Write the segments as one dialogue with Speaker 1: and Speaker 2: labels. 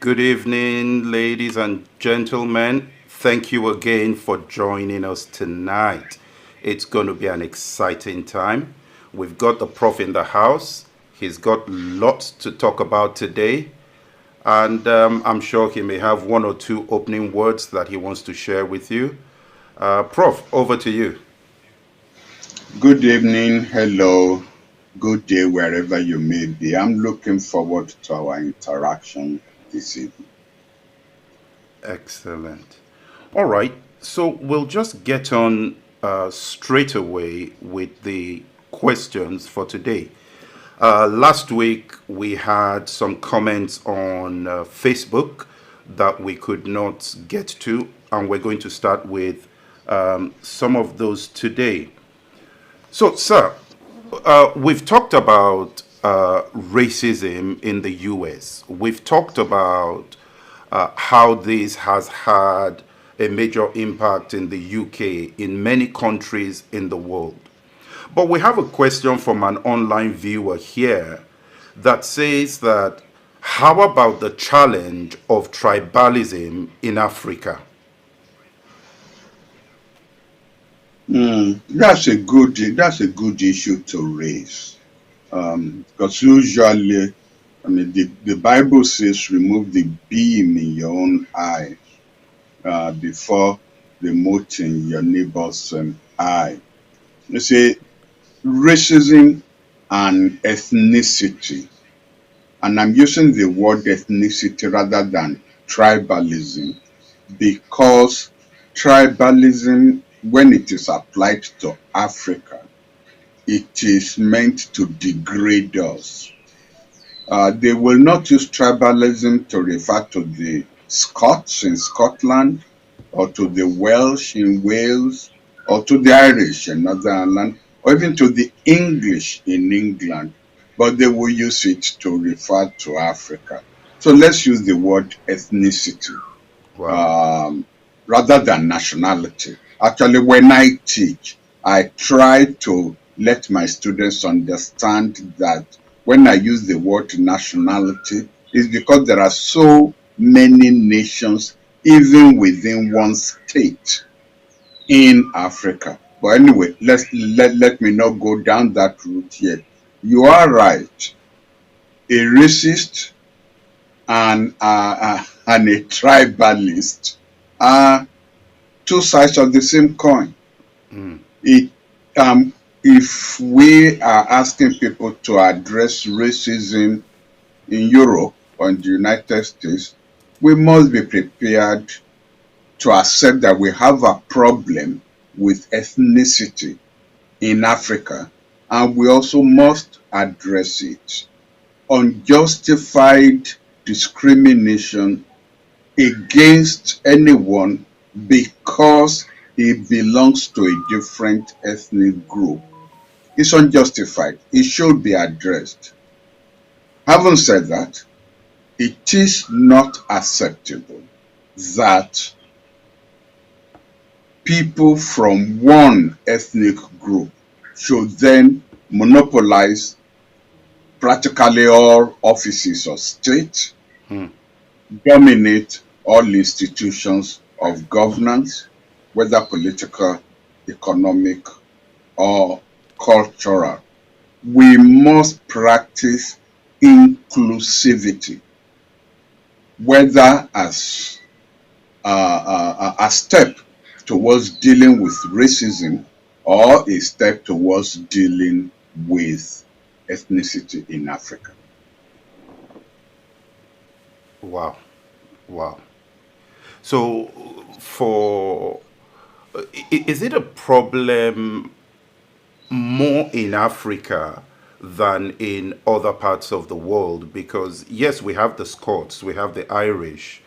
Speaker 1: Good evening, ladies and gentlemen. Thank you again for joining us tonight. It's going to be an exciting time. We've got the Prof in the house. He's got lots to talk about today, and I'm sure he may have one or two opening words that he wants to share with you. Prof, over to you.
Speaker 2: Good evening, hello, good day wherever you may be. I'm looking forward to our interaction this evening.
Speaker 1: Excellent. All right, so we'll just get on straight away with the questions for today. Last week, we had some comments on Facebook that we could not get to, and we're going to start with some of those today. So, sir, we've talked about racism in the US. We've talked about how this has had a major impact in the UK, in many countries in the world. But we have a question from an online viewer here that says that how about the challenge of tribalism in Africa?
Speaker 2: That's a good issue to raise. Because usually, the Bible says remove the beam in your own eye before the mote in your neighbor's eye. You see, racism and ethnicity, and I'm using the word ethnicity rather than tribalism because tribalism, when it is applied to Africa, it is meant to degrade us. They will not use tribalism to refer to the Scots in Scotland, or to the Welsh in Wales, or to the Irish in Northern Ireland, or even to the English in England, but they will use it to refer to Africa. So let's use the word ethnicity
Speaker 1: Wow.
Speaker 2: um, rather than nationality. Actually, when I teach, I try to let my students understand that when I use the word nationality, it's because there are so many nations, even within one state in Africa. But anyway, let me not go down that route yet. You are right. A racist and a tribalist are two sides of the same coin.
Speaker 1: Mm.
Speaker 2: It if we are asking people to address racism in Europe or in the United States, we must be prepared to accept that we have a problem with ethnicity in Africa, and we also must address it. Unjustified discrimination against anyone because he belongs to a different ethnic group is unjustified. It should be addressed. Having said that, it is not acceptable that people from one ethnic group should then monopolize practically all offices of state,
Speaker 1: Mm.
Speaker 2: dominate all institutions of governance, whether political, economic, or cultural. We must practice inclusivity, whether as a step towards dealing with racism or a step towards dealing with ethnicity in Africa.
Speaker 1: Wow. Wow. So, for is it a problem more in Africa than in other parts of the world? Because yes, we have the Scots, we have the Irish,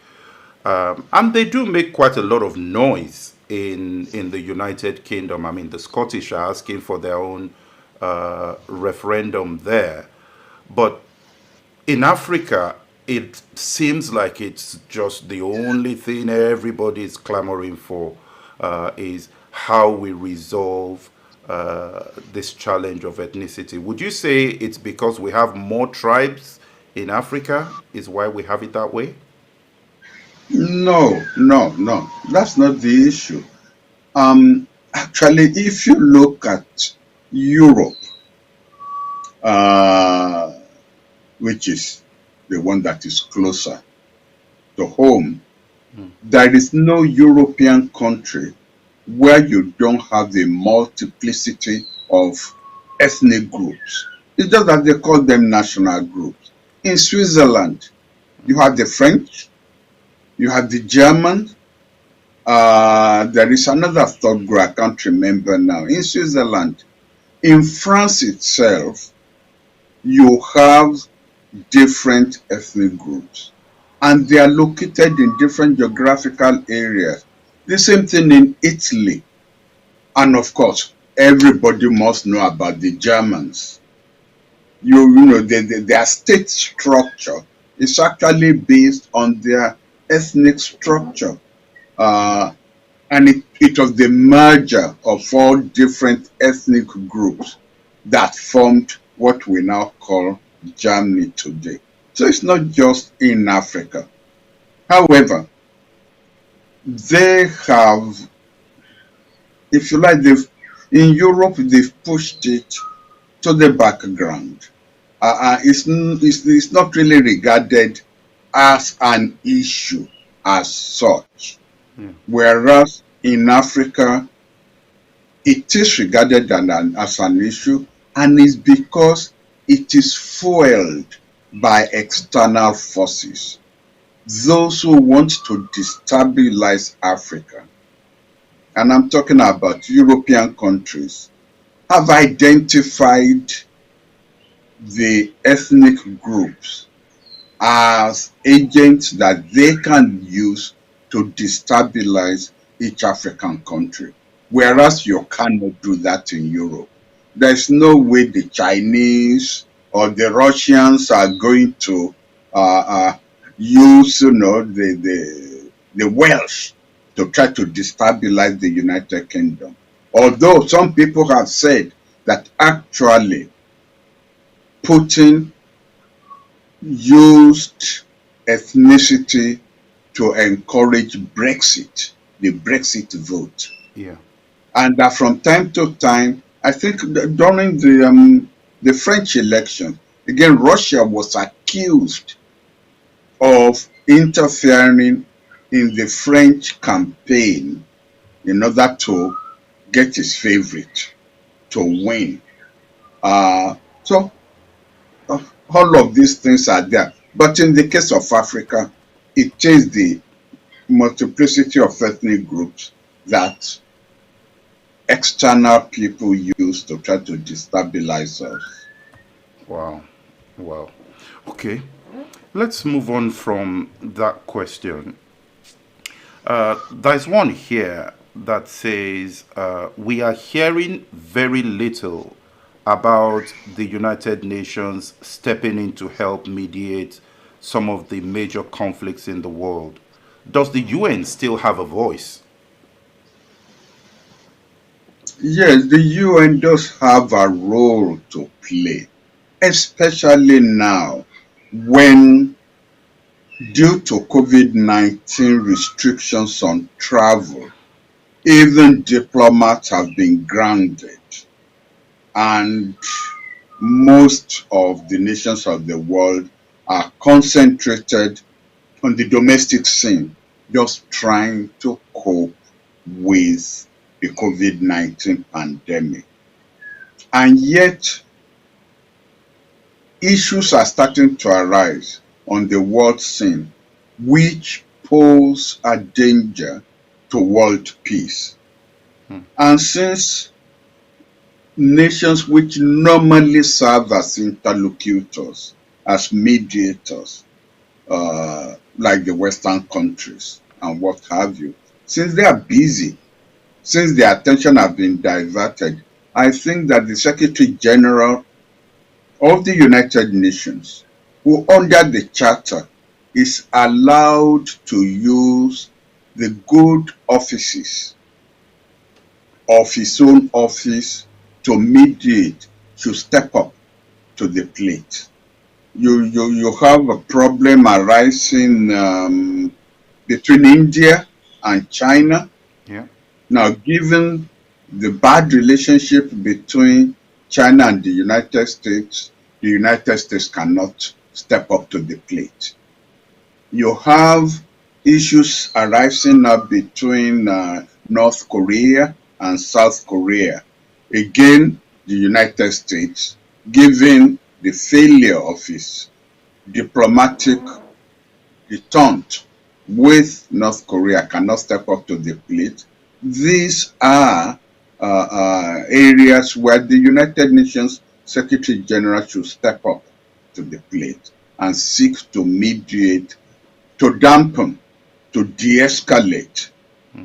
Speaker 1: and they do make quite a lot of noise in the United Kingdom. I mean, the Scottish are asking for their own referendum there, but in Africa, it seems like it's just the only thing everybody is clamoring for is how we resolve this challenge of ethnicity. Would you say it's because we have more tribes in Africa is why we have it that way?
Speaker 2: No, no, no. That's not the issue. Actually, if you look at Europe, uh, which is the one that is closer to home,
Speaker 1: Mm.
Speaker 2: there is no European country where you don't have the multiplicity of ethnic groups. It's just that they call them national groups. In Switzerland, you have the French, you have the German, there is another third group, I can't remember now. In Switzerland, in France itself, you have different ethnic groups and they are located in different geographical areas. The same thing in Italy. And of course, everybody must know about the Germans. You know, their state structure is actually based on their ethnic structure. Uh, and it was the merger of all different ethnic groups that formed what we now call Germany today. So it's not just in Africa. However, they have, if you like, in Europe they've pushed it to the background. It's not really regarded as an issue as such.
Speaker 1: Yeah.
Speaker 2: Whereas in Africa, it is regarded as an issue, and it's because it is fueled by external forces. Those who want to destabilize Africa, and I'm talking about European countries, have identified the ethnic groups as agents that they can use to destabilize each African country. Whereas you cannot do that in Europe. There's no way the Chinese or the Russians are going to use, the Welsh to try to destabilize the United Kingdom. Although some people have said that actually Putin used ethnicity to encourage Brexit, the Brexit vote.
Speaker 1: Yeah.
Speaker 2: And that from time to time, I think during the French election, again, Russia was accused of interfering in the French campaign in order to get his favorite to win. So all of these things are there. But in the case of Africa, it is the multiplicity of ethnic groups that external people use to try to destabilize us.
Speaker 1: Wow. Wow. Okay. Let's move on from that question. There's one here that says we are hearing very little about the United Nations stepping in to help mediate some of the major conflicts in the world. Does the UN still have a voice?
Speaker 2: Yes, the UN does have a role to play, especially now when, due to COVID-19 restrictions on travel, even diplomats have been grounded, and most of the nations of the world are concentrated on the domestic scene, just trying to cope with the COVID-19 pandemic. And yet, issues are starting to arise on the world scene which pose a danger to world peace. And since nations which normally serve as interlocutors, as mediators, like the Western countries and what have you, since they are busy, since their attention has been diverted, I think that the Secretary General of the United Nations, who under the Charter is allowed to use the good offices of his own office to mediate, to step up to the plate. You have a problem arising between India and China.
Speaker 1: Yeah.
Speaker 2: Now, given the bad relationship between China and the United States cannot step up to the plate. You have issues arising now between North Korea and South Korea. Again, the United States, given the failure of its diplomatic detente with North Korea, cannot step up to the plate. These are areas where the United Nations Secretary General should step up to the plate and seek to mediate, to dampen, to de-escalate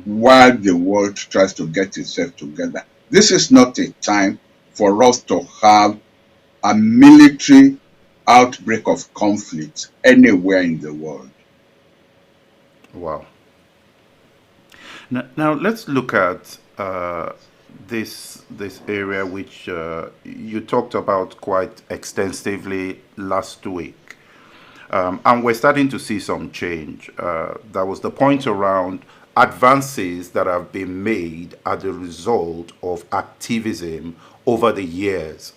Speaker 2: while the world tries to get itself together. This is not a time for us to have a military outbreak of conflict anywhere in the world.
Speaker 1: Wow. Now let's look at this area which you talked about quite extensively last week, and we're starting to see some change. That was the point around advances that have been made as a result of activism over the years.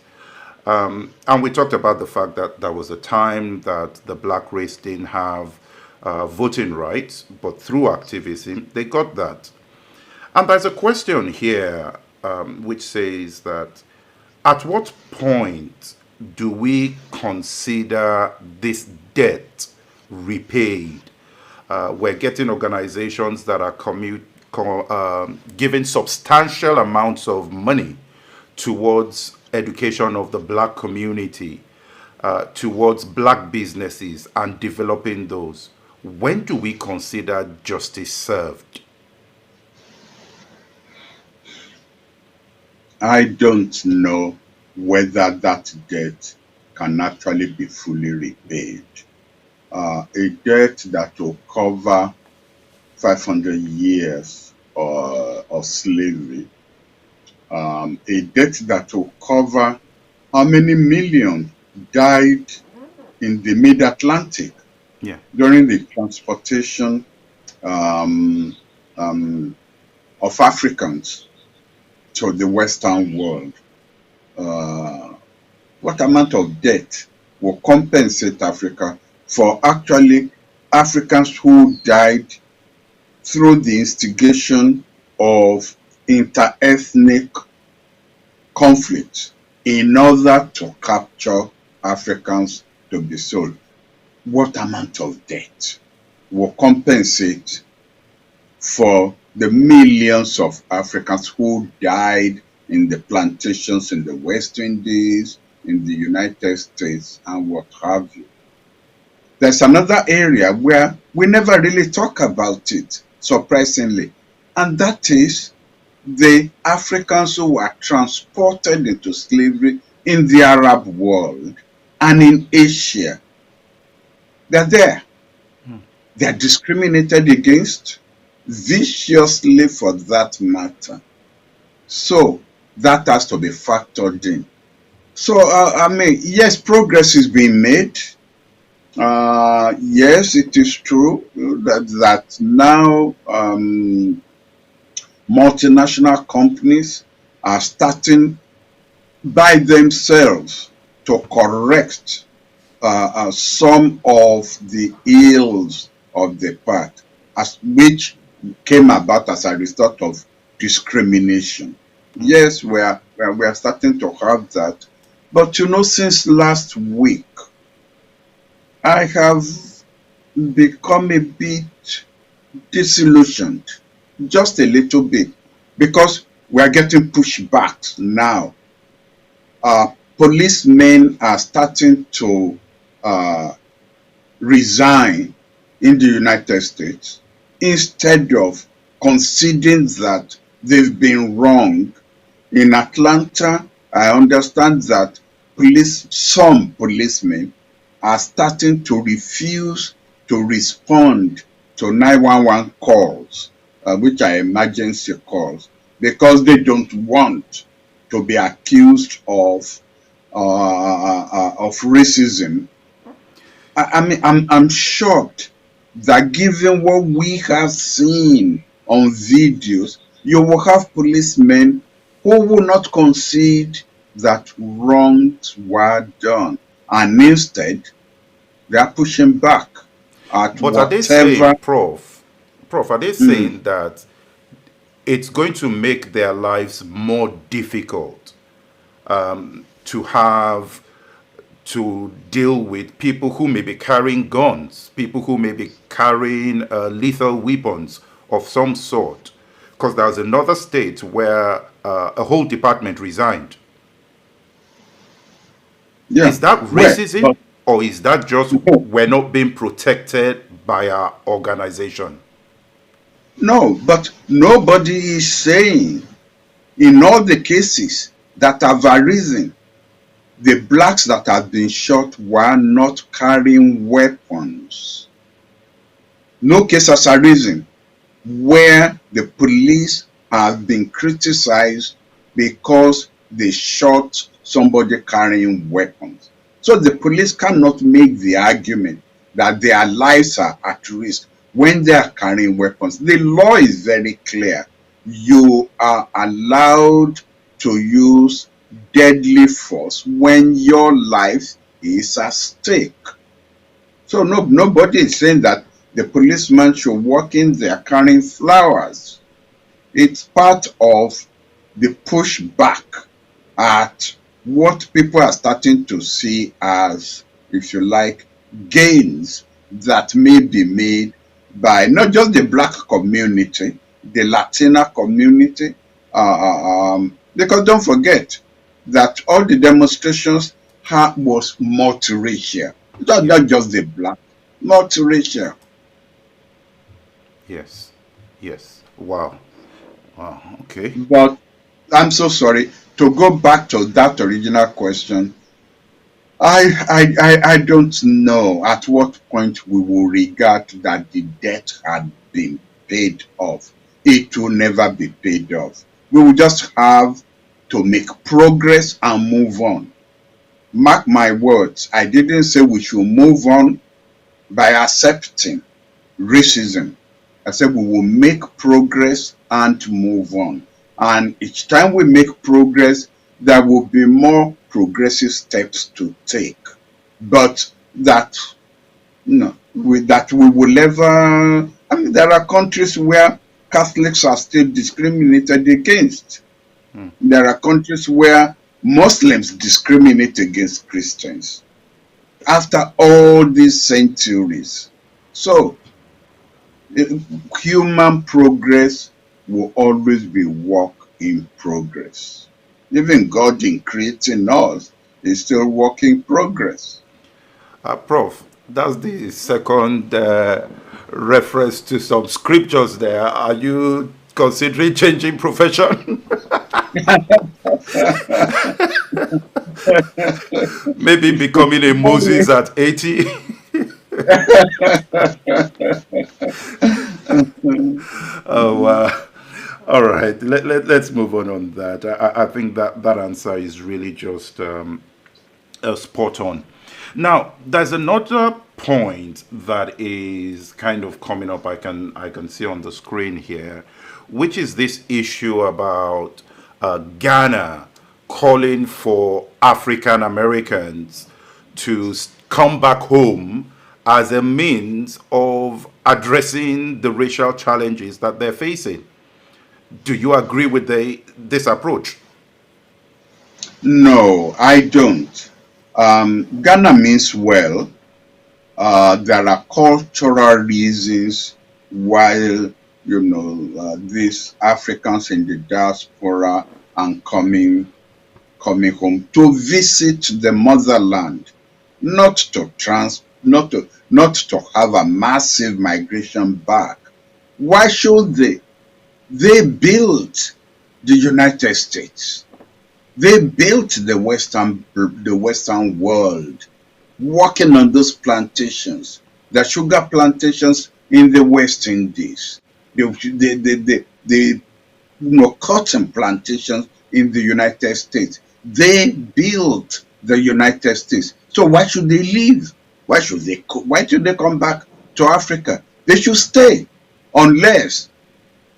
Speaker 1: And we talked about the fact that there was a time that the black race didn't have voting rights, but through activism, they got that. And there's a question here which says that at what point do we consider this debt repaid? We're getting organizations that are giving substantial amounts of money towards education of the black community, towards black businesses and developing those. When do we consider justice served?
Speaker 2: I don't know whether that debt can actually be fully repaid. A debt that will cover 500 years of slavery, a debt that will cover how many millions died in the mid-Atlantic during the transportation of Africans to the Western world. What amount of debt will compensate Africa for actually Africans who died through the instigation of inter-ethnic conflict in order to capture Africans to be sold? What amount of debt will compensate for the millions of Africans who died in the plantations in the West Indies, in the United States, and what have you? There's another area where we never really talk about it, surprisingly, and that is the Africans who were transported into slavery in the Arab world and in Asia. They're there. They're discriminated against viciously, for that matter. So that has to be factored in. So, yes, progress is being made. Yes, it is true that now multinational companies are starting by themselves to correct some of the ills of the past, which came about as a result of discrimination. Yes, we are starting to have that. But since last week, I have become a bit disillusioned, just a little bit, because we are getting pushbacks now. Policemen are starting to resign in the United States instead of conceding that they've been wrong. In Atlanta, I understand that some policemen are starting to refuse to respond to 911 calls, which are emergency calls, because they don't want to be accused of racism. I'm shocked that given what we have seen on videos, you will have policemen who will not concede that wrongs were done, and instead they are pushing back at
Speaker 1: But are they
Speaker 2: whatever.
Speaker 1: saying, Prof, are they
Speaker 2: Mm,
Speaker 1: saying that it's going to make their lives more difficult to have to deal with people who may be carrying guns, people who may be carrying lethal weapons of some sort? Because there's another state where a whole department resigned.
Speaker 2: yeah,
Speaker 1: Is that
Speaker 2: well,
Speaker 1: racism,
Speaker 2: but
Speaker 1: or is that just
Speaker 2: no,
Speaker 1: we're not being protected by our organization?
Speaker 2: no, but nobody is saying in all the cases that have arisen, the blacks that have been shot were not carrying weapons. No case has arisen where the police have been criticized because they shot somebody carrying weapons. So the police cannot make the argument that their lives are at risk when they are carrying weapons. The law is very clear. You are allowed to use deadly force when your life is at stake. So no, nobody is saying that the policeman should walk in there carrying flowers. It's part of the pushback at what people are starting to see as, if you like, gains that may be made by not just the black community, the Latina community, because don't forget that all the demonstrations was multiracial.
Speaker 1: Yeah.
Speaker 2: Not just the black, multiracial.
Speaker 1: Yes. Yes. Wow. Wow. Okay.
Speaker 2: But I'm so sorry. To go back to that original question, I don't know at what point we will regard that the debt had been paid off. It will never be paid off. We will just have to make progress and move on. Mark my words, I didn't say we should move on by accepting racism. I said we will make progress and move on. And each time we make progress, there will be more progressive steps to take. But that, that we will never. I mean, there are countries where Catholics are still discriminated against.
Speaker 1: Hmm.
Speaker 2: There are countries where Muslims discriminate against Christians after all these centuries. So human progress will always be work in progress. Even God in creating us is still work in progress.
Speaker 1: Prof, that's the second reference to some scriptures there. Are you considering changing profession? Maybe becoming a Moses at 80? Oh, all right. Let's move on that. I think that answer is really just spot on. Now, there's another point that is kind of coming up. I can see on the screen here, which is this issue about Ghana calling for African Americans to come back home as a means of addressing the racial challenges that they're facing. Do you agree with this approach?
Speaker 2: No, I don't. Ghana means well. There are cultural reasons why these Africans in the diaspora and coming home to visit the motherland, not to have a massive migration back. Why should they? They built the United States. They built the Western world, working on those plantations, the sugar plantations in the West Indies, the cotton plantations in the United States. They built the United States. So why should they leave? Why should they come back to Africa. They should stay unless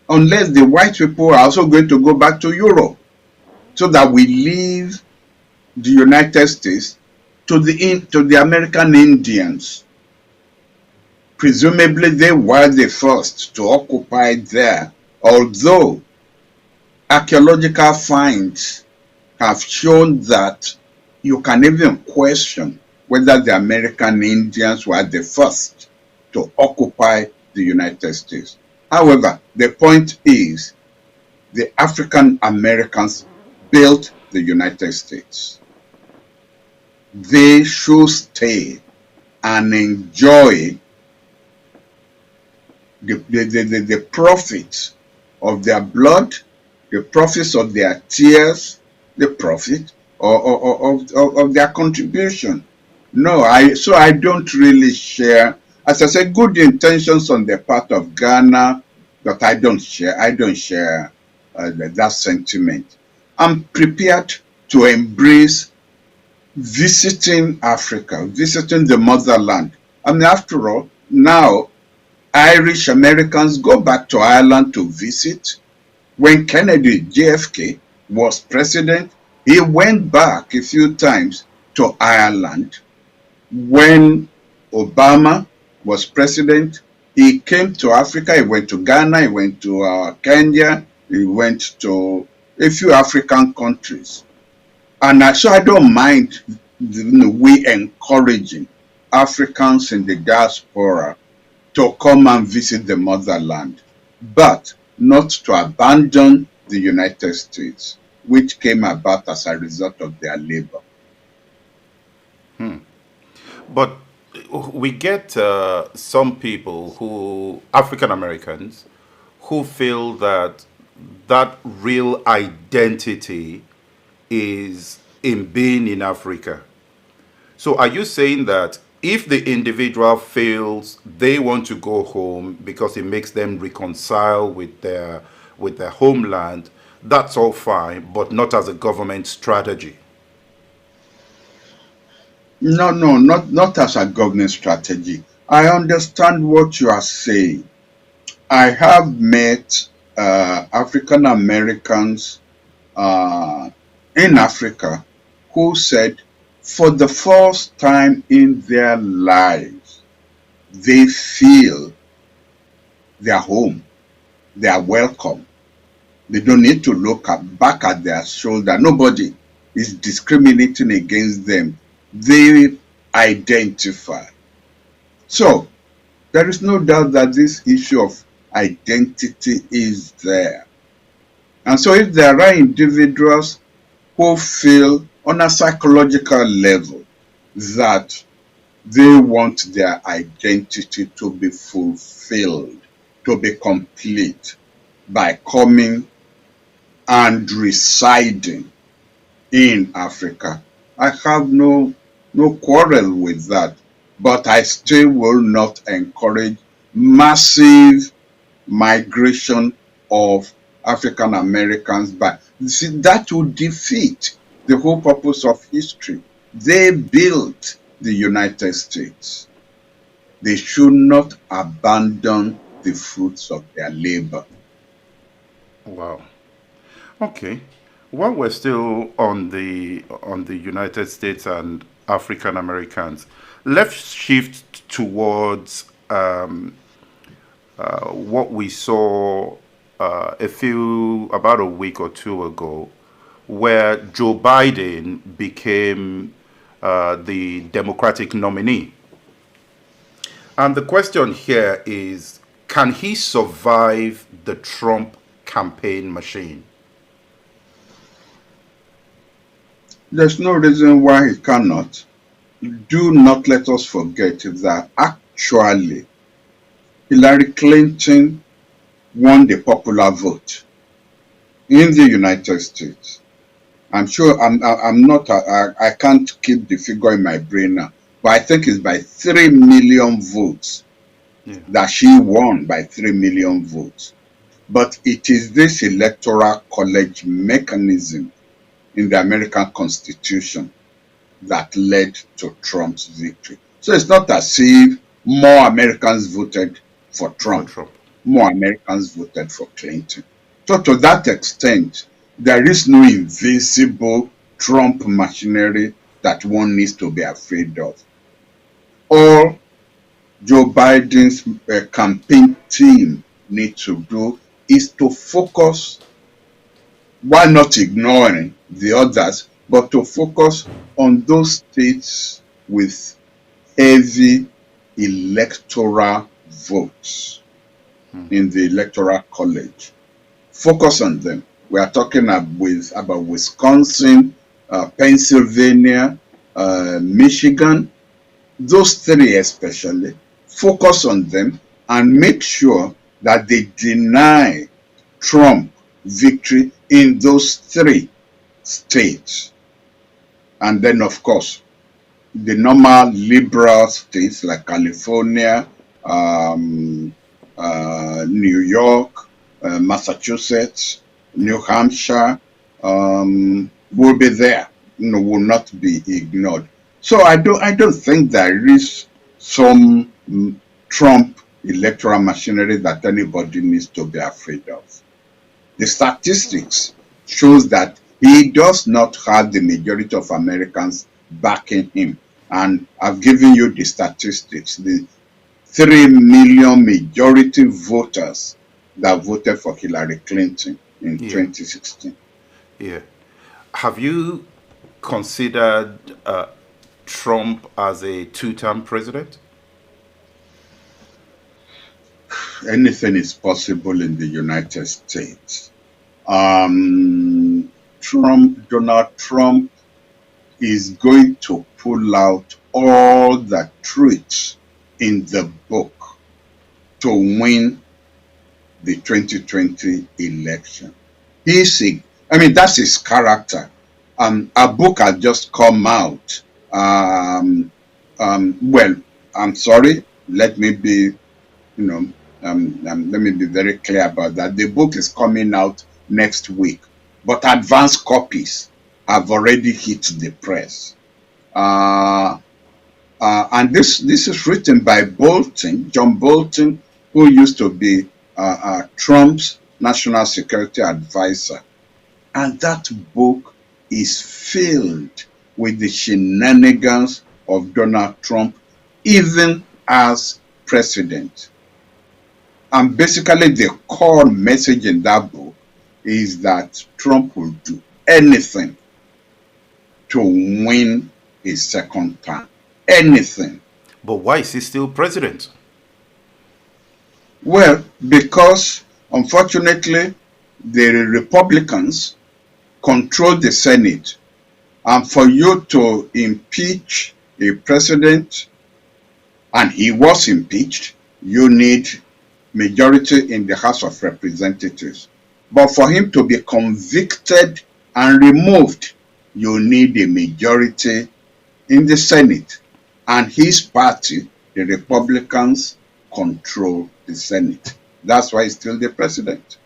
Speaker 2: the white people are also going to go back to Europe, so that we leave the United States to the American Indians. Presumably they were the first to occupy there, although archaeological finds have shown that you can even question whether the American Indians were the first to occupy the United States. However, the point is, the African Americans built the United States. They should stay and enjoy the profits of their blood, the profits of their tears, the profit of their contribution. No, I don't really share, as I said, good intentions on the part of Ghana, but I don't share that sentiment. I'm prepared to embrace visiting Africa, visiting the motherland. I mean, after all, now Irish Americans go back to Ireland to visit. When Kennedy, JFK, was president, he went back a few times to Ireland. When Obama was president, he came to Africa. He went to Ghana, he went to Kenya, he went to a few African countries. And so I don't mind we encouraging Africans in the diaspora to come and visit the motherland, but not to abandon the United States, which came about as a result of their labor.
Speaker 1: But we get some people who, African Americans, who feel that real identity is in being in Africa. So are you saying that if the individual feels they want to go home because it makes them reconcile with their homeland, that's all fine, but not as a government strategy?
Speaker 2: No, not as a government strategy. I understand what you are saying. I have met African Americans in Africa who said for the first time in their lives, they feel they are home, they are welcome. They don't need to look back at their shoulder. Nobody is discriminating against them. They identify. So there is no doubt that this issue of identity is there. And so if there are individuals who feel on a psychological level that they want their identity to be fulfilled, to be complete by coming and residing in Africa, I have no quarrel with that. But I still will not encourage massive migration of African Americans back. See, that would defeat the whole purpose of history. They built the United States. They should not abandon the fruits of their labor.
Speaker 1: Wow. Okay. While we're still on the United States and African Americans, let's shift towards what we saw about a week or two ago, where Joe Biden became the Democratic nominee. And the question here is, can he survive the Trump campaign machine?
Speaker 2: There's no reason why he cannot. Do not let us forget that actually Hillary Clinton won the popular vote in the United States. I'm sure I can't keep the figure in my brain now, but I think it's by 3 million votes that she won, by 3 million votes. But it is this electoral college mechanism in the American Constitution that led to Trump's victory. So it's not as if more Americans voted for
Speaker 1: For
Speaker 2: Trump.
Speaker 1: Trump.
Speaker 2: More Americans voted for Clinton. So to that extent, there is no invisible Trump machinery that one needs to be afraid of. All Joe Biden's campaign team need to do is to focus, while not ignoring the others, but to focus on those states with heavy electoral votes in the electoral college. Focus on them. We are talking about Wisconsin, Pennsylvania, Michigan, those three especially. Focus on them and make sure that they deny Trump victory in those three states. And then, of course, the normal liberal states like California, New York, Massachusetts, New Hampshire, will be there, will not be ignored. So I don't think there is some Trump electoral machinery that anybody needs to be afraid of. The statistics shows that he does not have the majority of Americans backing him. And I've given you the statistics, the 3 million majority voters that voted for Hillary Clinton in 2016.
Speaker 1: Yeah. Have you considered Trump as a two-term president?
Speaker 2: Anything is possible in the United States. Donald Trump is going to pull out all the truths in the book to win the 2020 election. That's his character. A book has just come out. Well, I'm sorry. Let me be very clear about that. The book is coming out next week, but advanced copies have already hit the press. And this is written by John Bolton, who used to be Trump's national security advisor. And that book is filled with the shenanigans of Donald Trump, even as president. And basically the core message in that book is that Trump will do anything to win his second term. Anything.
Speaker 1: But why is he still president?
Speaker 2: Well, because unfortunately the Republicans control the Senate. And for you to impeach a president, and he was impeached, you need majority in the House of Representatives. But for him to be convicted and removed, you need a majority in the Senate. And his party, the Republicans, control the Senate. That's why he's still the president.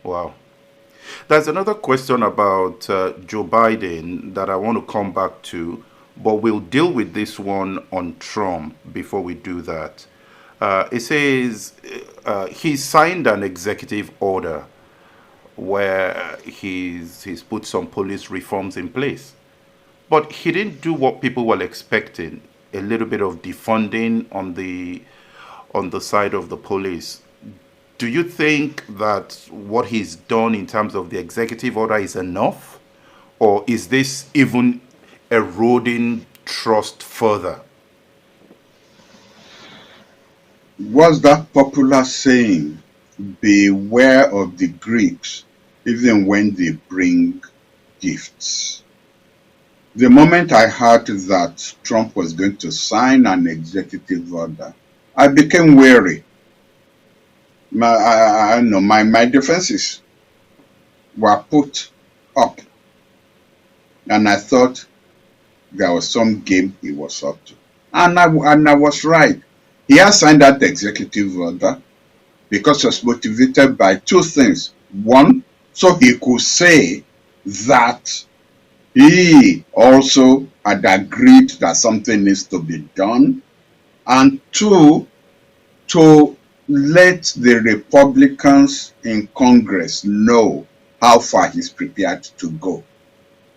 Speaker 1: Wow. There's another question about Joe Biden that I want to come back to, but we'll deal with this one on Trump before we do that. It says he signed an executive order where he's put some police reforms in place. But he didn't do what people were expecting, a little bit of defunding on the side of the police. Do you think that what he's done in terms of the executive order is enough? Or is this even eroding trust further?
Speaker 2: What's that popular saying? Beware of the Greeks, even when they bring gifts. The moment I heard that Trump was going to sign an executive order, I became wary. My defenses were put up. And I thought there was some game he was up to. And I was right. He has signed that executive order because he was motivated by two things. One, so he could say that he also had agreed that something needs to be done. and two, to let the Republicans in Congress know how far he's prepared to go,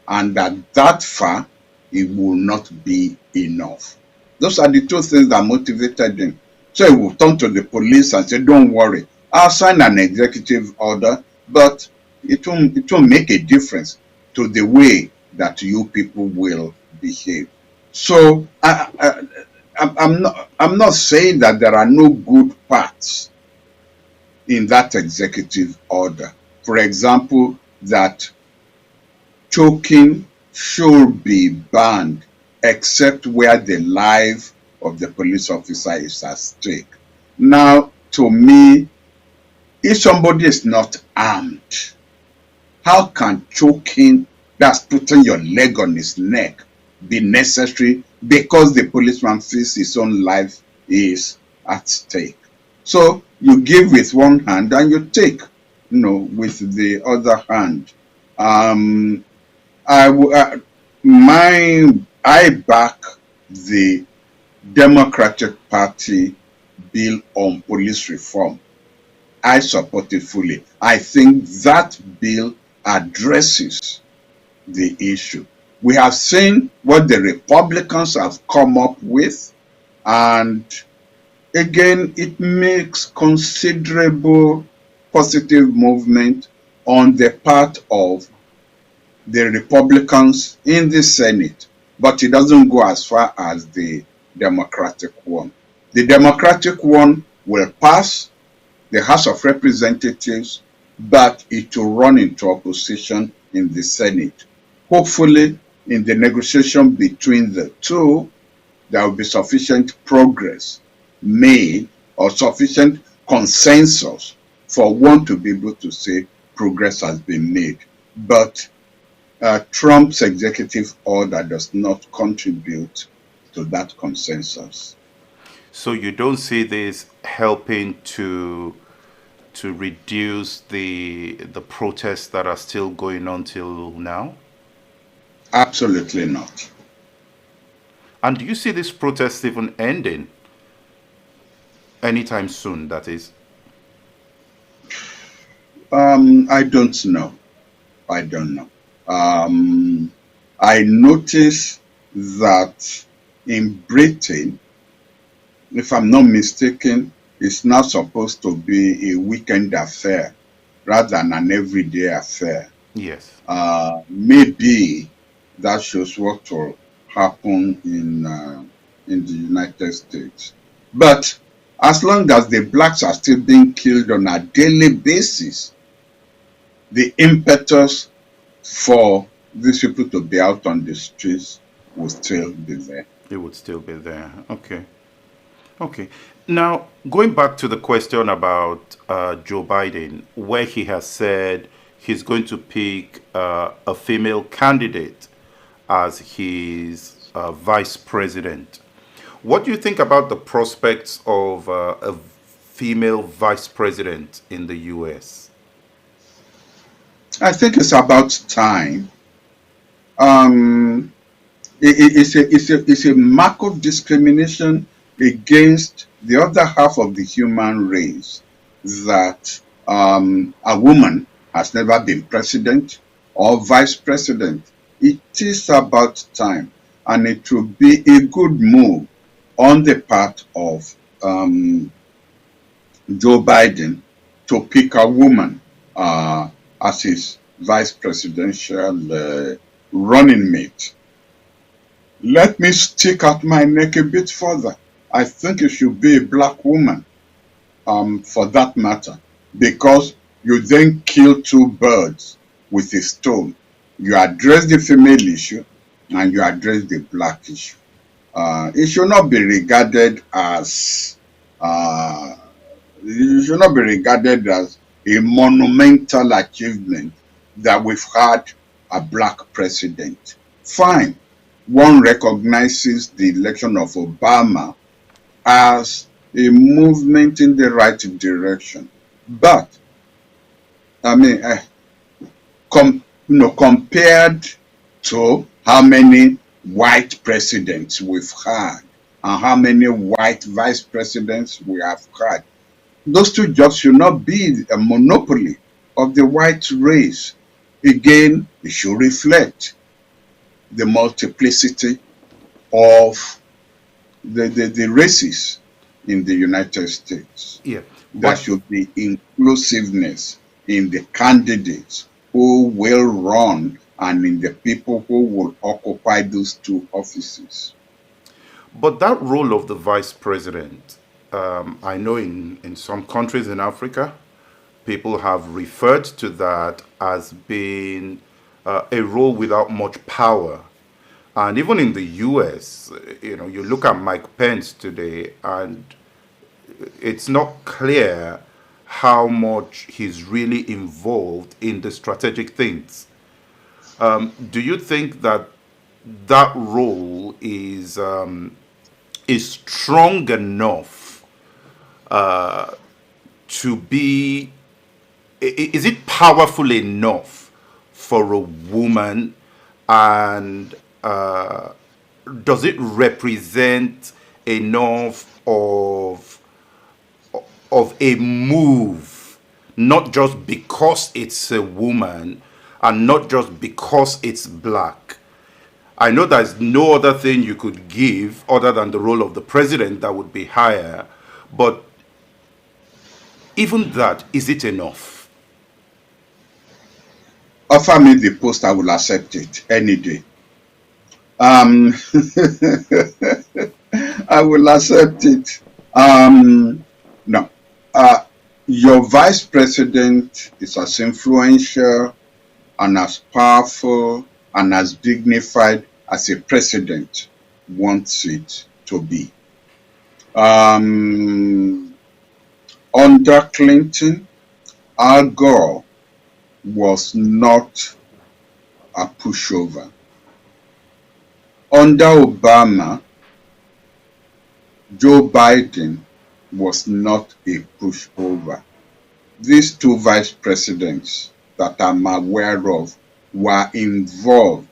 Speaker 2: and that far it will not be enough. Those are the two things that motivated him. So he will turn to the police and say, don't worry, I'll sign an executive order, but it won't make a difference to the way that you people will behave. So I'm not saying that there are no good parts in that executive order. For example, that choking should be banned except where the life of the police officer is at stake. Now, to me, if somebody is not armed, how can choking, that's putting your leg on his neck, be necessary because the policeman feels his own life is at stake? So you give with one hand and you take, with the other hand. I back the Democratic Party bill on police reform. I support it fully. I think that bill addresses the issue. We have seen what the Republicans have come up with, and again, it makes considerable positive movement on the part of the Republicans in the Senate, but it doesn't go as far as the Democratic one. The Democratic one will pass the House of Representatives, but it will run into opposition in the Senate. Hopefully, in the negotiation between the two, there will be sufficient progress made or sufficient consensus for one to be able to say progress has been made. But Trump's executive order does not contribute to that consensus.
Speaker 1: So you don't see this helping to reduce the protests that are still going on till now?
Speaker 2: Absolutely not.
Speaker 1: And do you see this protest even ending anytime soon, that is?
Speaker 2: I don't know. I don't know. I noticed that in Britain, if I'm not mistaken, it's now supposed to be a weekend affair rather than an everyday affair.
Speaker 1: Yes.
Speaker 2: Maybe that shows what will happen in the United States. But as long as the blacks are still being killed on a daily basis, the impetus for these people to be out on the streets will still be there.
Speaker 1: It would still be there. Okay. Okay. Now, going back to the question about Joe Biden, where he has said he's going to pick a female candidate as his vice president. What do you think about the prospects of a female vice president in the U.S.?
Speaker 2: I think it's about time. It's a mark of discrimination against the other half of the human race that a woman has never been president or vice president. It is about time, and it will be a good move on the part of Joe Biden to pick a woman as his vice presidential running mate. Let me stick out my neck a bit further. I think it should be a black woman, for that matter, because you then kill two birds with a stone. You address the female issue and you address the black issue. It should not be regarded as a monumental achievement that we've had a black president. Fine, one recognizes the election of Obama as a movement in the right direction, but I mean, compared to how many white presidents we've had, and how many white vice presidents we have had. Those two jobs should not be a monopoly of the white race. Again, it should reflect the multiplicity of the races in the United States.
Speaker 1: Yeah,
Speaker 2: There
Speaker 1: but
Speaker 2: should be inclusiveness in the candidates who will run and in the people who will occupy those two offices.
Speaker 1: that role of the vice president, I know in some countries in Africa, people have referred to that as being a role without much power. And even in the US, you look at Mike Pence today, and it's not clear how much he's really involved in the strategic things. Do you think that that role is strong enough to be? Is it powerful enough for a woman, and does it represent enough of a move, not just because it's a woman and not just because it's black? I know there's no other thing you could give other than the role of the president that would be higher, but even that, is it enough?
Speaker 2: Offer me the post, I will accept it any day. I will accept it. No. Your vice president is as influential and as powerful and as dignified as a president wants it to be. Under Clinton, Al Gore was not a pushover. Under Obama, Joe Biden was not a pushover. These two vice presidents that I'm aware of were involved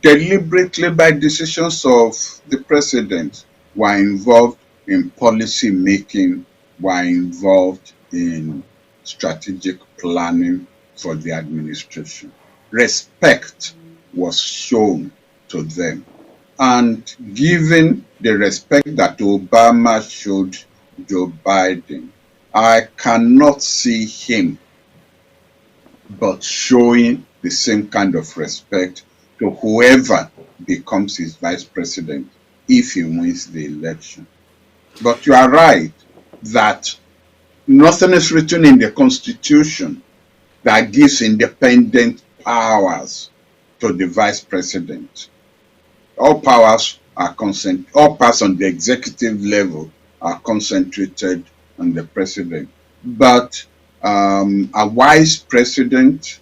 Speaker 2: deliberately by decisions of the president, were involved in policy making, were involved in strategic planning for the administration. Respect was shown to them. And given the respect that Obama showed Joe Biden, I cannot see him but showing the same kind of respect to whoever becomes his vice president if he wins the election. But you are right that nothing is written in the Constitution that gives independent powers to the vice president. All powers on the executive level are concentrated on the president. But a wise president,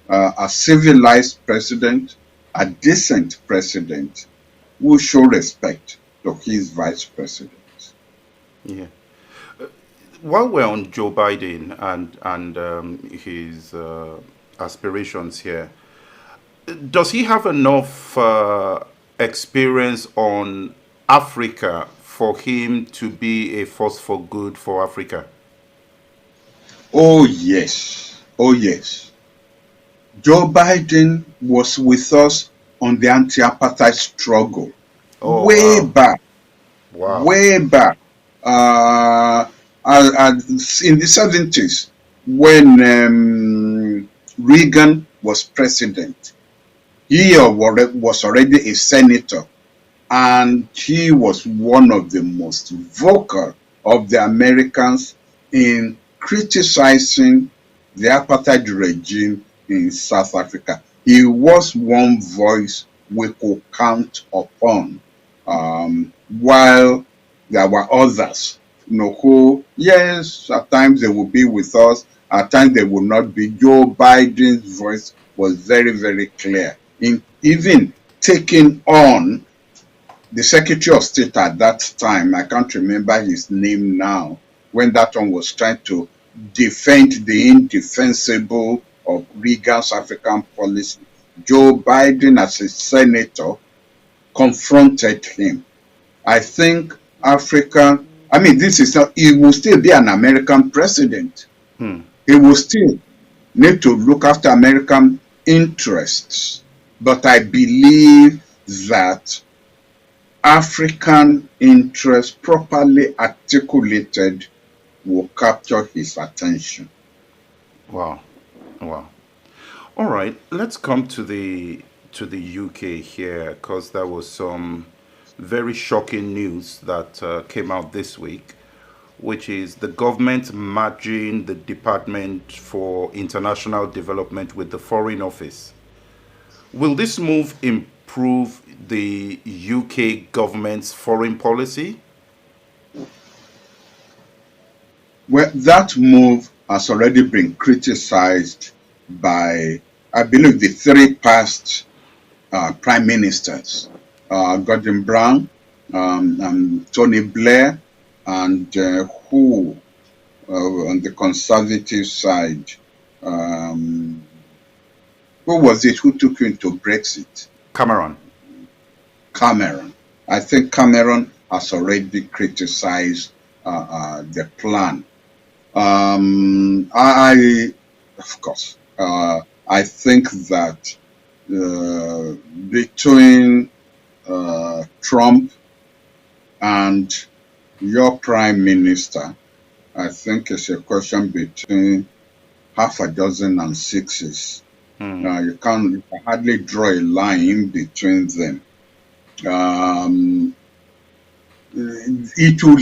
Speaker 2: a civilized president, a decent president will show respect to his vice president.
Speaker 1: Yeah. While we're on Joe Biden and his aspirations here, does he have enough experience on Africa for him to be a force for good for Africa?
Speaker 2: Oh yes, oh yes. Joe Biden was with us on the anti-apartheid struggle way back.
Speaker 1: Wow.
Speaker 2: Way back. In the 70s, when Reagan was president, he was already a senator, and he was one of the most vocal of the Americans in criticizing the apartheid regime in South Africa. He was one voice we could count upon, while there were others, who, yes, at times they will be with us, at times they will not be. Joe Biden's voice was very, very clear in even taking on the Secretary of State at that time. I can't remember his name now, when that one was trying to defend the indefensible of Reagan's African policy. Joe Biden, as a senator, confronted him I think Africa, I mean, this is not, he will still be an American president.
Speaker 1: Hmm.
Speaker 2: He will still need to look after American interests. But I believe that African interests properly articulated will capture his attention.
Speaker 1: Wow. Wow. All right. Let's come to the UK here, because there was some very shocking news that came out this week, which is the government merging the Department for International Development with the Foreign Office. Will this move improve the UK government's foreign policy?
Speaker 2: Well, that move has already been criticized by, I believe, the three past prime ministers, Gordon Brown, Tony Blair, and who on the conservative side, um, who was it who took you into Brexit?
Speaker 1: Cameron.
Speaker 2: Cameron. I think Cameron has already criticized the plan. Of course, I think that between Trump and your prime minister, I think it's a question between half a dozen and sixes. You can hardly draw a line between them. It will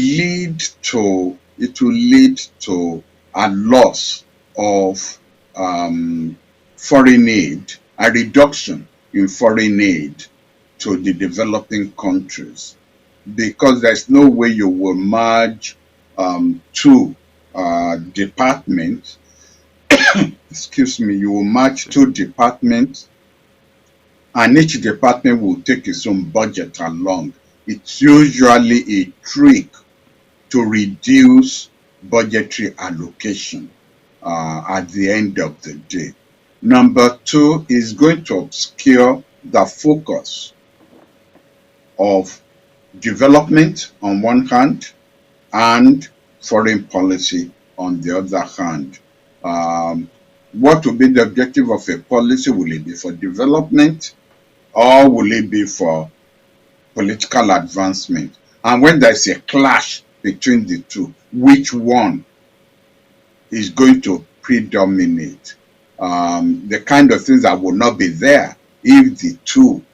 Speaker 2: lead to a loss of foreign aid, a reduction in foreign aid to the developing countries, because there's no way you will merge two departments. Excuse me, you will merge two departments, and each department will take its own budget along. It's usually a trick to reduce budgetary allocation at the end of the day. Number two is going to obscure the focus of development on one hand and foreign policy on the other hand. What will be the objective of a policy? Will it be for development, or will it be for political advancement? And when there's a clash between the two, which one is going to predominate? The kind of things that will not be there if the two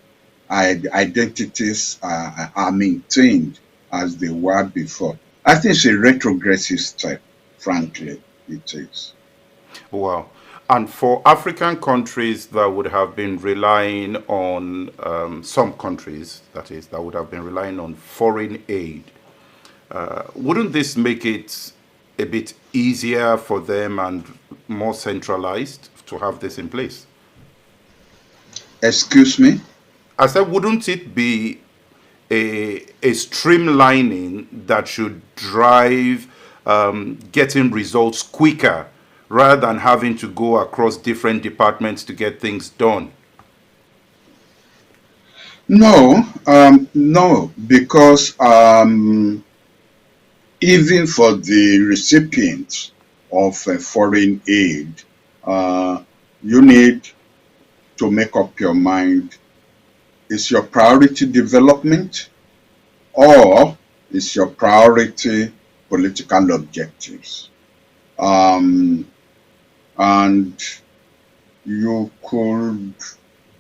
Speaker 2: identities are maintained as they were before. I think it's a retrogressive step, frankly, it is.
Speaker 1: Wow. And for African countries that would have been relying on, some countries, that is, that would have been relying on foreign aid, wouldn't this make it a bit easier for them and more centralized to have this in place?
Speaker 2: Excuse me?
Speaker 1: I said, wouldn't it be a streamlining that should drive getting results quicker rather than having to go across different departments to get things done?
Speaker 2: No, no, because even for the recipients of foreign aid, you need to make up your mind: is your priority development, or is your priority political objectives? And you could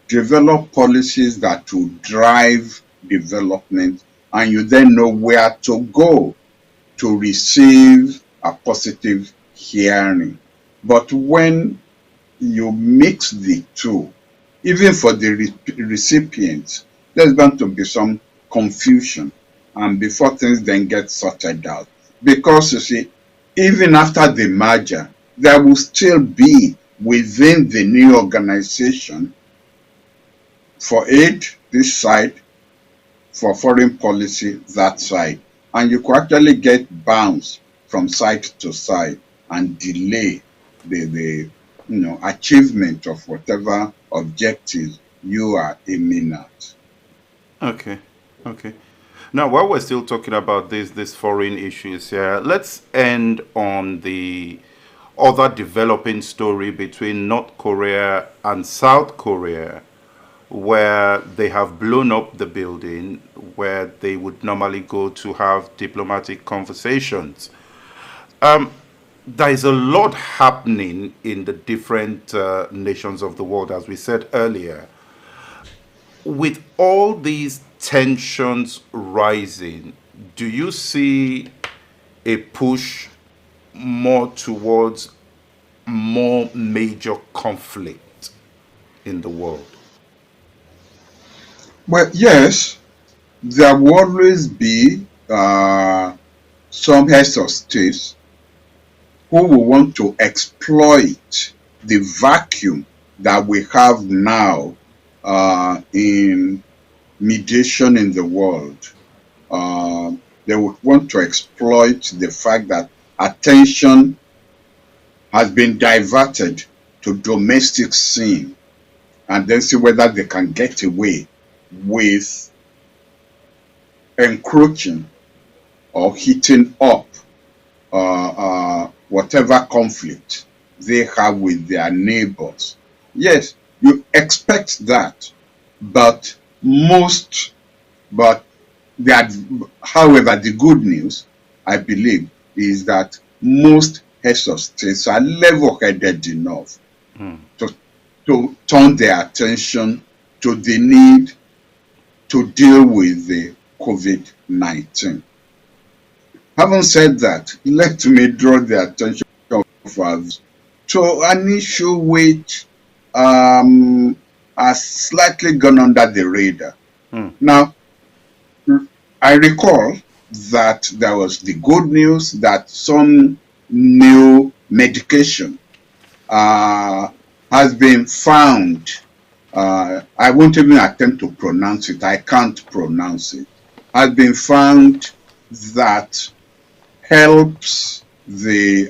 Speaker 2: develop policies that will drive development, and you then know where to go to receive a positive hearing. But when you mix the two, even for the recipients, there's going to be some confusion, and before things then get sorted out. Because you see, even after the merger, there will still be within the new organization, for aid this side, for foreign policy that side, and you could actually get bounce from side to side and delay the achievement of whatever objectives you are aiming at.
Speaker 1: Okay, okay. Now, while we're still talking about these foreign issues here, let's end on the other developing story between North Korea and South Korea, where they have blown up the building where they would normally go to have diplomatic conversations. There is a lot happening in the different nations of the world, as we said earlier. With all these tensions rising, do you see a push more towards more major conflict in the world?
Speaker 2: Well, yes, there will always be some heads of states who will want to exploit the vacuum that we have now in mediation in the world. They would want to exploit the fact that attention has been diverted to domestic scene and then see whether they can get away with encroaching or heating up whatever conflict they have with their neighbors. Yes, you expect that, but however, the good news, I believe, is that most heads of states are level-headed enough to turn their attention to the need to deal with the COVID-19. Having said that, let me draw the attention of others to an issue which has slightly gone under the radar. Now, I recall that there was the good news that some new medication has been found. I won't even attempt to pronounce it. I can't pronounce it. Has been found that helps the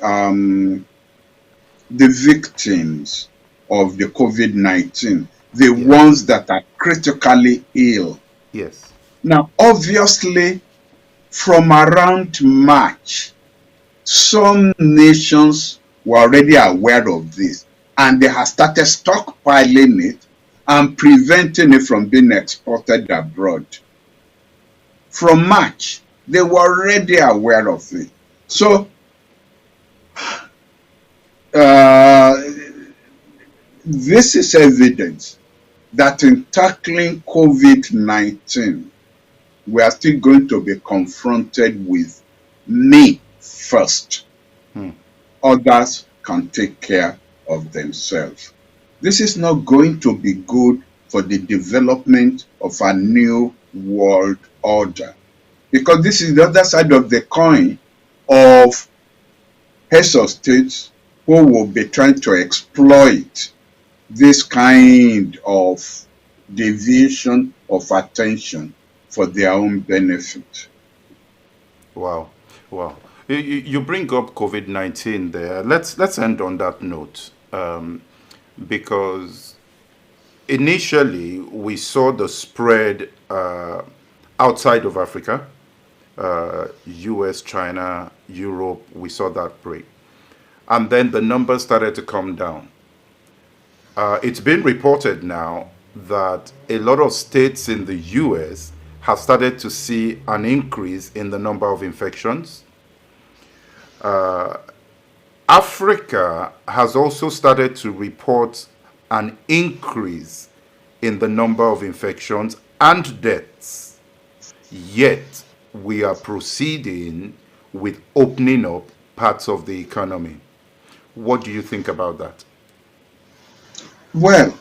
Speaker 2: victims of the COVID-19, the ones that are critically ill.
Speaker 1: Yes.
Speaker 2: Now, obviously, from around March, some nations were already aware of this, and they have started stockpiling it and preventing it from being exported abroad. From March, they were already aware of it. So, this is evidence that in tackling COVID-19, we are still going to be confronted with me first. Others can take care of themselves. This is not going to be good for the development of a new world order, because this is the other side of the coin of heads of states who will be trying to exploit this kind of deviation of attention for their own benefit.
Speaker 1: Wow. You bring up COVID-19 there. Let's end on that note, because initially we saw the spread outside of Africa, US, China, Europe. We saw that break, and then the numbers started to come down. It's been reported now that a lot of states in the US have started to see an increase in the number of infections. Africa has also started to report an increase in the number of infections and deaths. Yet, we are proceeding with opening up parts of the economy. What do you think about that?
Speaker 2: Well,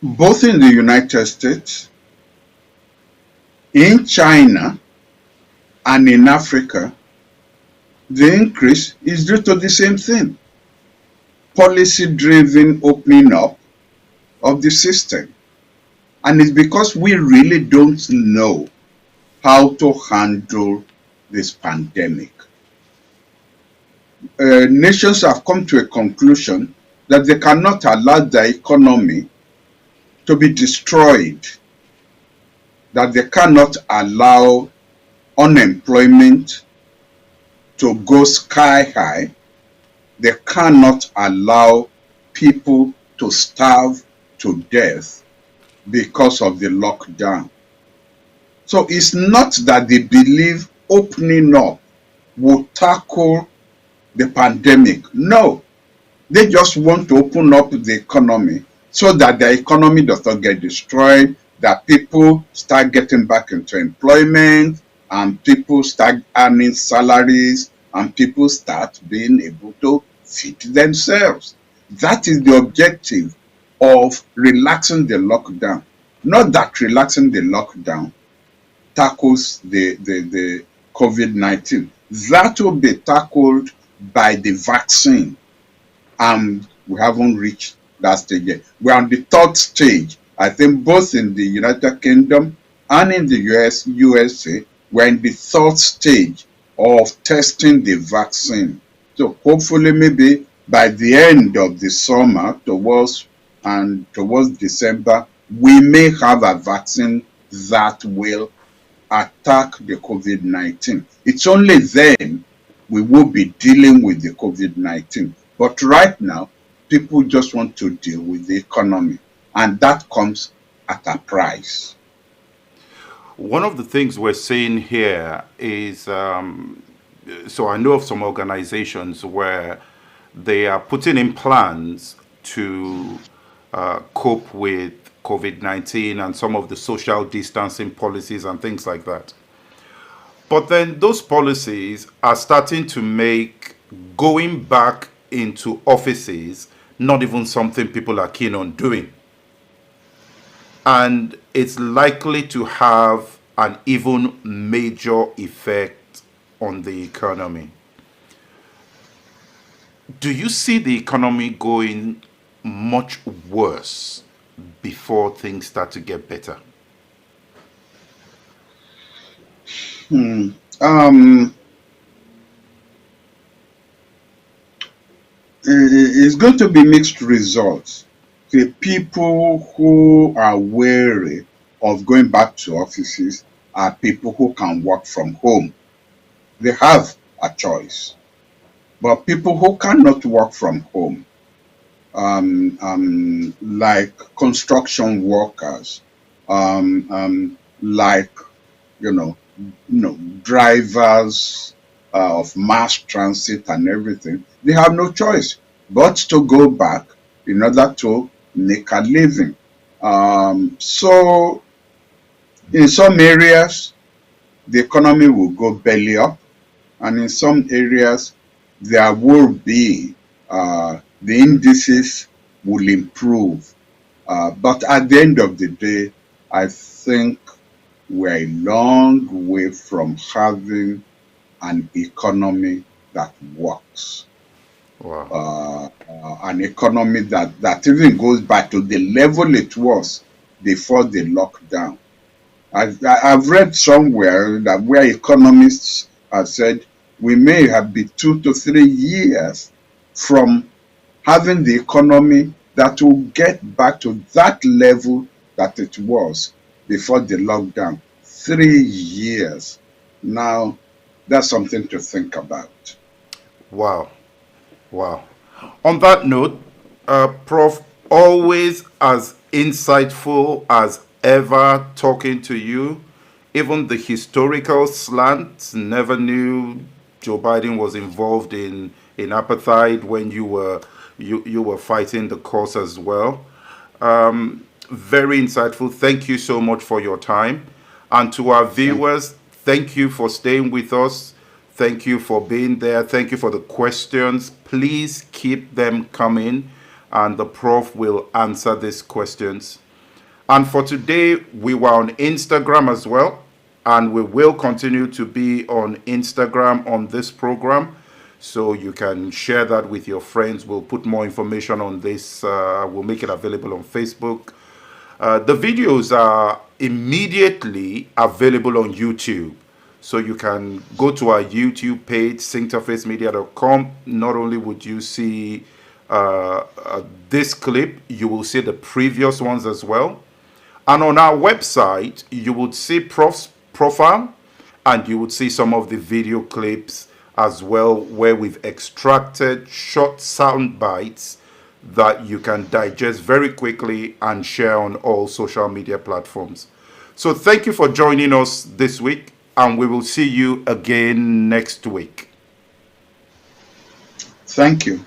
Speaker 2: both in the United States, in China, and in Africa, the increase is due to the same thing: policy-driven opening up of the system. And it's because we really don't know how to handle this pandemic. Nations have come to a conclusion that they cannot allow their economy to be destroyed that they cannot allow unemployment to go sky high. They cannot allow people to starve to death because of the lockdown. So it's not that they believe opening up will tackle the pandemic. No, they just want to open up the economy so that the economy does not get destroyed, that people start getting back into employment, and people start earning salaries, and people start being able to feed themselves. That is the objective of relaxing the lockdown. Not that relaxing the lockdown tackles the COVID-19. That will be tackled by the vaccine, and we haven't reached that stage yet. We're on the third stage. I think both in the United Kingdom and in the USA, we're in the third stage of testing the vaccine. So hopefully maybe by the end of the summer, towards December, we may have a vaccine that will attack the COVID-19. It's only then we will be dealing with the COVID-19. But right now, people just want to deal with the economy, and that comes at a price.
Speaker 1: One of the things we're seeing here is, so I know of some organizations where they are putting in plans to cope with COVID-19 and some of the social distancing policies and things like that. But then those policies are starting to make going back into offices not even something people are keen on doing. And it's likely to have an even major effect on the economy. Do you see the economy going much worse before things start to get better?
Speaker 2: It's going to be mixed results. The people who are wary of going back to offices are people who can work from home. They have a choice. But people who cannot work from home, like construction workers, like drivers of mass transit and everything, they have no choice but to go back in order to make a living. So in some areas, the economy will go belly up, and in some areas, there will be the indices will improve. But at the end of the day, I think we're a long way from having an economy that works.
Speaker 1: Wow.
Speaker 2: An economy that even goes back to the level it was before the lockdown. I've read somewhere that where economists have said we may have been 2 to 3 years from having the economy that will get back to that level that it was before the lockdown. 3 years. Now, that's something to think about.
Speaker 1: Wow. Wow. On that note, Prof, always as insightful as ever talking to you. Even the historical slant, never knew Joe Biden was involved in apartheid when you were fighting the cause as well. Very insightful. Thank you so much for your time. And to our viewers, thank you for staying with us. Thank you for being there. Thank you for the questions. Please keep them coming, and the Prof will answer these questions. And for today, we were on Instagram as well, and we will continue to be on Instagram on this program. So you can share that with your friends. We'll put more information on this. We'll make it available on Facebook. The videos are immediately available on YouTube. So you can go to our YouTube page, syncterfacemedia.com. Not only would you see this clip, you will see the previous ones as well. And on our website, you would see Prof's profile, and you would see some of the video clips as well, where we've extracted short sound bites that you can digest very quickly and share on all social media platforms. So thank you for joining us this week, and we will see you again next week.
Speaker 2: Thank you.